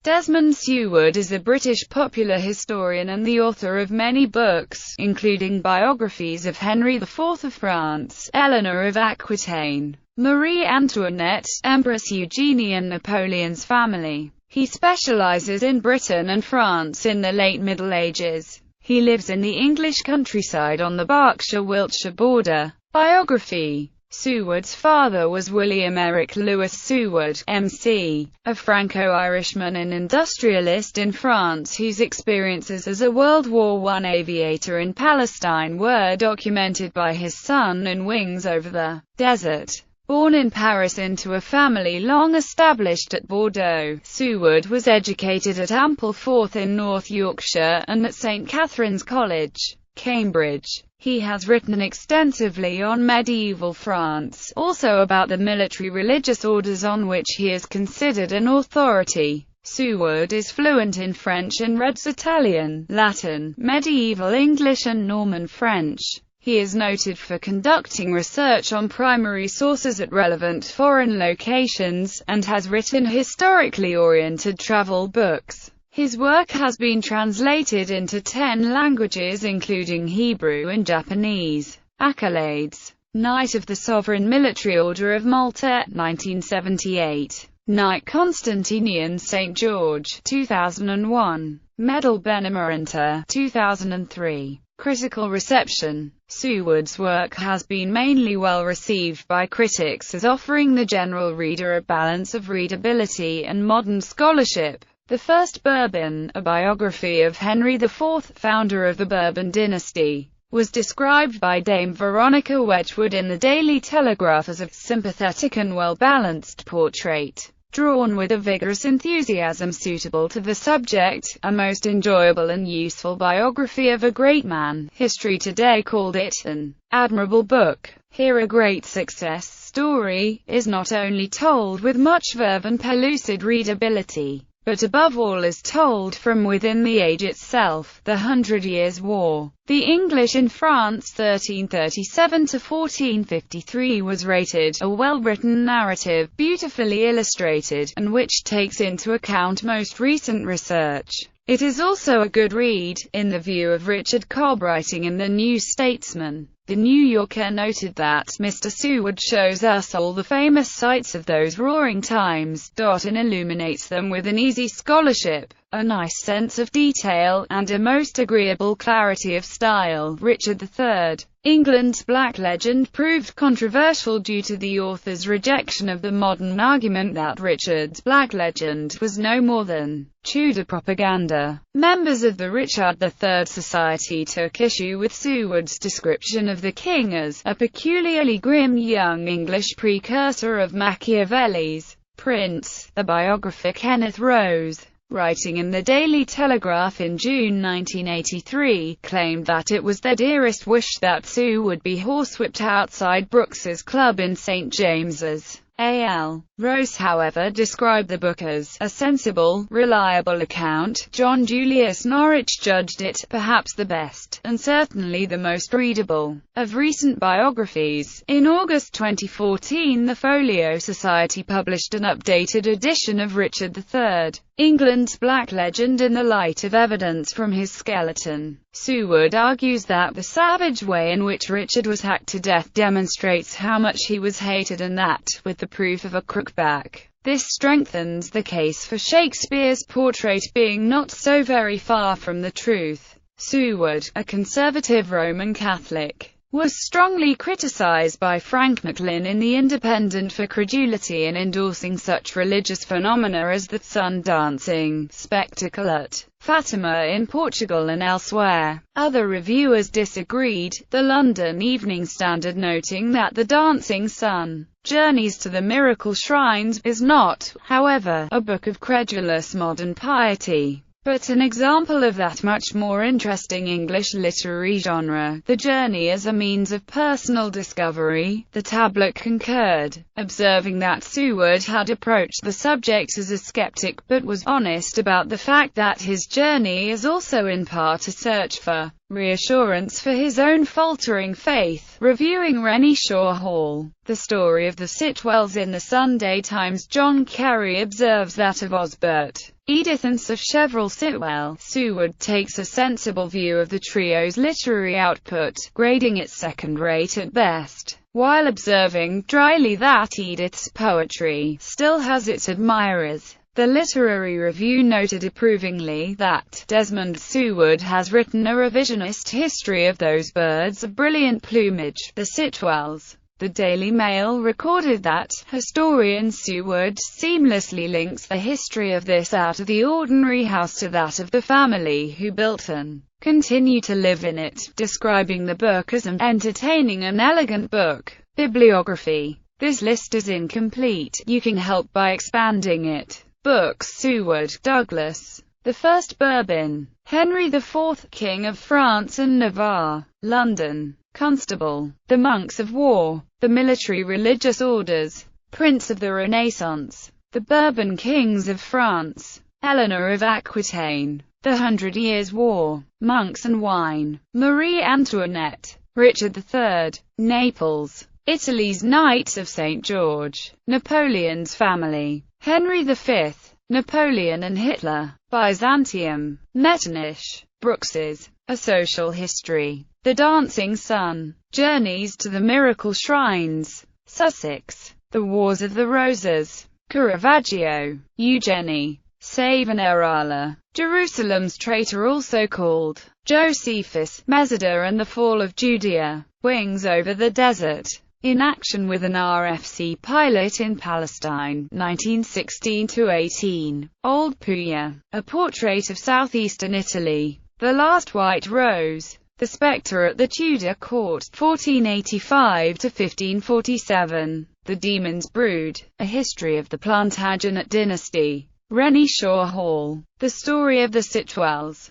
Desmond Seward is a British popular historian and the author of many books, including biographies of Henry IV of France, Eleanor of Aquitaine, Marie Antoinette, Empress Eugenie and Napoleon's family. He specializes in Britain and France in the late Middle Ages. He lives in the English countryside on the Berkshire-Wiltshire border. Biography. Seward's father was William Eric Lewis Seward, M.C., a Franco-Irishman and industrialist in France whose experiences as a World War I aviator in Palestine were documented by his son in Wings Over the Desert. Born in Paris into a family long established at Bordeaux, Seward was educated at Ampleforth in North Yorkshire and at St Catherine's College, Cambridge. He has written extensively on medieval France, also about the military religious orders on which he is considered an authority. Seward is fluent in French and reads Italian, Latin, medieval English and Norman French. He is noted for conducting research on primary sources at relevant foreign locations, and has written historically oriented travel books. His work has been translated into 10 languages including Hebrew and Japanese. Accolades. Knight of the Sovereign Military Order of Malta, 1978. Knight Constantinian St. George, 2001. Medal Benemerita, 2003. Critical reception. Seward's work has been mainly well received by critics as offering the general reader a balance of readability and modern scholarship. The First Bourbon, a biography of Henry IV, founder of the Bourbon dynasty, was described by Dame Veronica Wedgwood in the Daily Telegraph as a sympathetic and well-balanced portrait, drawn with a vigorous enthusiasm suitable to the subject, a most enjoyable and useful biography of a great man. History Today called it an admirable book. Here a great success story is not only told with much verve and pellucid readability, but above all is told from within the age itself. The 100 Years' War. The English in France 1337 to 1453 was rated a well-written narrative, beautifully illustrated, and which takes into account most recent research. It is also a good read, in the view of Richard Cobb writing in The New Statesman. The New Yorker noted that Mr. Seward shows us all the famous sites of those roaring times, and illuminates them with an easy scholarship, a nice sense of detail, and a most agreeable clarity of style. Richard III. England's Black Legend proved controversial due to the author's rejection of the modern argument that Richard's Black Legend was no more than Tudor propaganda. Members of the Richard III Society took issue with Seward's description of the king as a peculiarly grim young English precursor of Machiavelli's prince. The biographer Kenneth Rose, writing in the Daily Telegraph in June 1983, claimed that it was their dearest wish that Sue would be horsewhipped outside Brooks's Club in St. James's. A.L. Rose, however, described the book as a sensible, reliable account. John Julius Norwich judged it perhaps the best, and certainly the most readable, of recent biographies. In August 2014, the Folio Society published an updated edition of Richard III, England's Black Legend in the light of evidence from his skeleton. Seward argues that the savage way in which Richard was hacked to death demonstrates how much he was hated, and that, with the proof of a crookback, this strengthens the case for Shakespeare's portrait being not so very far from the truth. Seward, a conservative Roman Catholic, was strongly criticized by Frank Macklin in The Independent for credulity in endorsing such religious phenomena as the sun dancing spectacle at Fatima in Portugal and elsewhere. Other reviewers disagreed, the London Evening Standard noting that The Dancing Sun, Journeys to the Miracle Shrines, is not, however, a book of credulous modern piety, but an example of that much more interesting English literary genre, the journey as a means of personal discovery. The tablet concurred, observing that Seward had approached the subject as a skeptic, but was honest about the fact that his journey is also in part a search for reassurance for his own faltering faith. Reviewing Rennie Shaw Hall, The Story of the Sitwells in the Sunday Times, John Carey observes that of Osbert, Edith and Sacheverell Sitwell. Seward takes a sensible view of the trio's literary output, grading it second-rate at best, while observing dryly that Edith's poetry still has its admirers. The Literary Review noted approvingly that Desmond Seward has written a revisionist history of those birds of brilliant plumage, the Sitwells. The Daily Mail recorded that historian Seward seamlessly links the history of this out-of-the-ordinary house to that of the family who built and continue to live in it, describing the book as an entertaining and elegant book. Bibliography. This list is incomplete. You can help by expanding it. Books. Seward, Douglas. The First Bourbon. Henry IV, King of France and Navarre. London. Constable. The Monks of War. The Military Religious Orders. Prince of the Renaissance. The Bourbon Kings of France. Eleanor of Aquitaine. The 100 Years' War. Monks and Wine. Marie Antoinette. Richard III. Naples. Italy's Knights of St. George. Napoleon's family. Henry V. Napoleon and Hitler. Byzantium. Metternich. Brooks's A Social History. The Dancing Sun. Journeys to the Miracle Shrines. Sussex. The Wars of the Roses. Caravaggio. Eugenie. Savonarola. Jerusalem's Traitor, also called Josephus. Mesida and the Fall of Judea. Wings Over the Desert. In action with an RFC pilot in Palestine, 1916–18. Old Puglia. A portrait of southeastern Italy. The Last White Rose. The Spectre at the Tudor Court, 1485–1547. The Demon's Brood. A history of the Plantagenet dynasty. Rennie Shaw Hall. The Story of the Sitwells.